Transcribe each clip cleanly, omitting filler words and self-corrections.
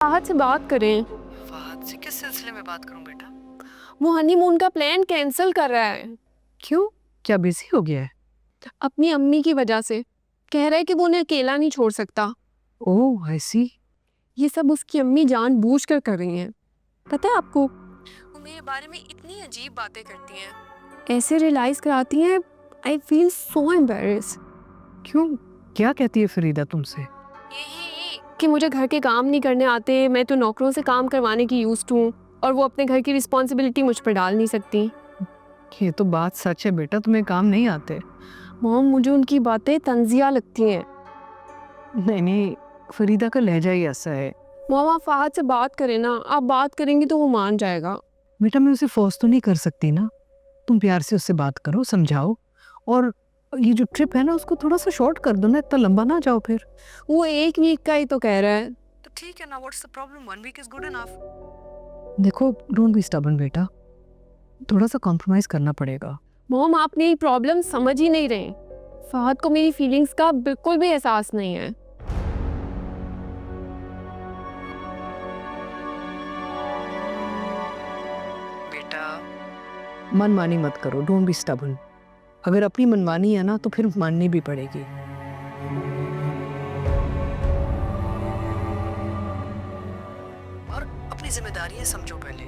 फहद से बात करें। फहद से किस सिलसिले में बात करूं बेटा? वो हनीमून का प्लान कैंसिल कर रहा है। क्यों, क्या बिजी हो गया है? अपनी अम्मी की वजह से। कह रहा है कि वो उन्हें अकेला नहीं छोड़ सकता। ओह आई सी। ये सब उसकी अम्मी जानबूझकर कर रही हैं। पता है आपको, वो मेरे बारे में इतनी अजीब बातें करती हैं, ऐसे रियलाइज कराती हैं। I feel so embarrass. क्यों, क्या कहती है फरीदा तुमसे? यही कि मुझे घर के काम नहीं करने आते, मैं तो नौकरों से काम करवाने की यूज्ड हूँ और वो अपने घर की रिस्पॉन्सिबिलिटी मुझ पर डाल नहीं सकती। ये तो बात सच है बेटा, तुम्हें काम नहीं आते। मॉम, मुझे उनकी बातें तंजिया लगती हैं। नहीं नहीं, फरीदा का लहजा ही ऐसा है। मॉम, आप फहद से बात करें ना, आप बात करेंगी तो वो मान जाएगा। बेटा मैं उसे फोर्स तो नहीं कर सकती ना, तुम प्यार से उससे बात करो, समझाओ। और ये जो ट्रिप है ना उसको थोड़ा सा शॉर्ट कर दो ना, इतना लंबा ना जाओ फिर। वो 1 वीक का ही तो कह रहा है। तो ठीक है ना, what's the problem, 1 week is good enough. देखो डोंट बी स्टबर्न बेटा, थोड़ा सा कॉम्प्रोमाइज करना पड़ेगा। मॉम, आप मेरी प्रॉब्लम समझ ही नहीं रहे। फहद को मेरी फीलिंग्स का बिल्कुल भी एहसास नहीं है। बेटा मनमानी मत करो, डोंट बी स्टबर्न। अगर अपनी मनमानी है ना तो फिर माननी भी पड़ेगी। और अपनी जिम्मेदारियां समझो पहले,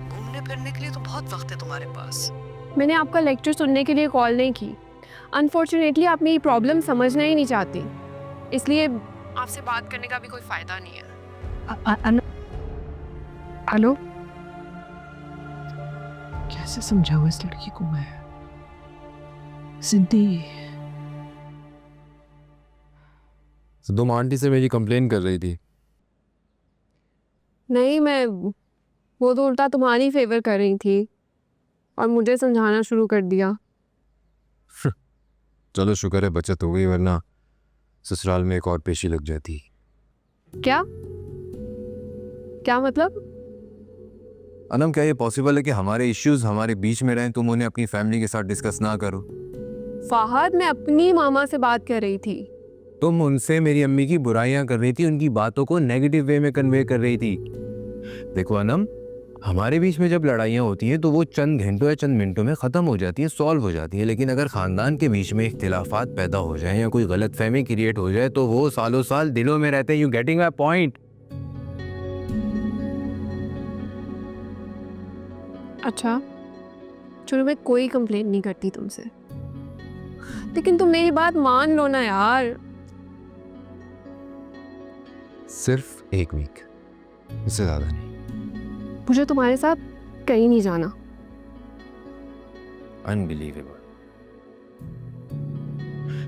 घूमने फिरने के लिए तो बहुत वक्त है तुम्हारे पास। मैंने आपका लेक्चर सुनने के लिए कॉल नहीं की। अनफॉर्चुनेटली आप मेरी प्रॉब्लम समझना ही नहीं चाहती, इसलिए आपसे बात करने का भी कोई फायदा नहीं है। हेलो, कैसे समझाऊं इस लड़की को मैं? सिद्धि, तुम आंटी से मेरी कंप्लेन कर रही थी। नहीं, मैं वो तो उल्टा तुम्हारी फेवर कर रही थी और मुझे समझाना शुरू कर दिया। चलो शुक्र है बचत हो गई, वरना ससुराल में एक और पेशी लग जाती। क्या क्या मतलब? अनम, क्या ये पॉसिबल है कि हमारे इश्यूज हमारे बीच में रहें, तुम उन्हें अपनी फैमिली के साथ डिस्कस ना करो? फहद, मैं अपनी मामा से बात कर रही थी। तुम उनसे मेरी अम्मी की बुराइयां कर रही थी, उनकी बातों को नेगेटिव वे में कन्वे कर रही थी। देखो अनम, हमारे बीच में जब लड़ाइयाँ होती हैं तो वो चंद घंटों या चंद मिनटों में ख़त्म हो जाती हैं, सॉल्व हो जाती है। लेकिन अगर ख़ानदान के बीच में इख्तिलाफात पैदा हो जाए या कोई गलतफहमी क्रिएट हो जाए तो वो सालों साल दिलों में रहते हैं। You getting my point? अच्छा चलो, मैं कोई कंप्लेंट नहीं करती तुमसे, लेकिन तुम मेरी बात मान लो ना यार। सिर्फ 1 वीक, इससे ज़्यादा नहीं। मुझे तुम्हारे साथ कहीं नहीं जाना। अनबिलीवेबल।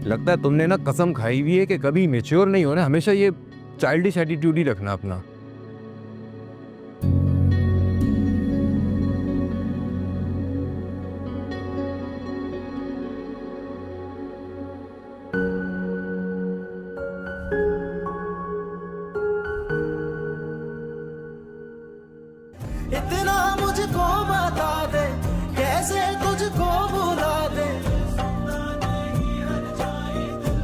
लगता है तुमने ना कसम खाई हुई है कि कभी मैच्योर नहीं होना, हमेशा ये चाइल्डिश एटीट्यूड ही रखना अपना।